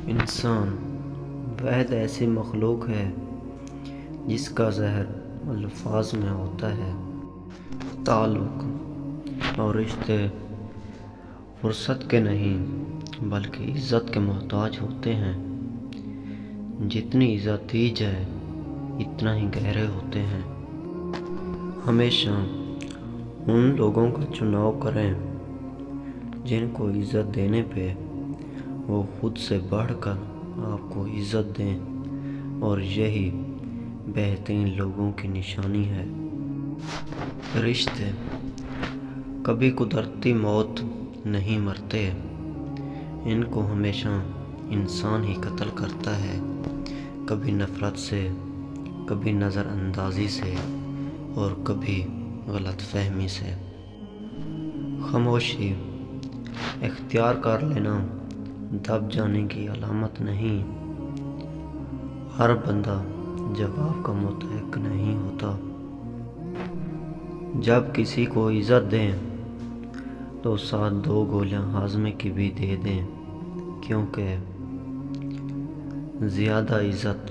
انسان واحد ایسی مخلوق ہے جس کا زہر الفاظ میں ہوتا ہے۔ تعلق اور رشتے فرصت کے نہیں بلکہ عزت کے محتاج ہوتے ہیں۔ جتنی عزت دی جائے اتنا ہی گہرے ہوتے ہیں۔ ہمیشہ ان لوگوں کا چناؤ کریں جن کو عزت دینے پہ وہ خود سے بڑھ کر آپ کو عزت دیں، اور یہی بہترین لوگوں کی نشانی ہے۔ رشتے کبھی قدرتی موت نہیں مرتے، ان کو ہمیشہ انسان ہی قتل کرتا ہے، کبھی نفرت سے، کبھی نظر اندازی سے، اور کبھی غلط فہمی سے۔ خاموشی اختیار کر لینا دب جانے کی علامت نہیں۔ ہر بندہ جواب کا مستحق نہیں ہوتا۔ جب کسی کو عزت دیں تو ساتھ 2 گولیاں ہاضمے کی بھی دے دیں، کیونکہ زیادہ عزت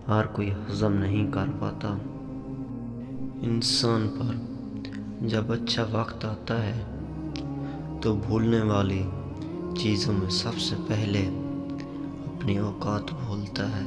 ہر کوئی ہضم نہیں کر پاتا۔ انسان پر جب اچھا وقت آتا ہے تو بھولنے والی چیزوں میں سب سے پہلے اپنی اوقات بھولتا ہے۔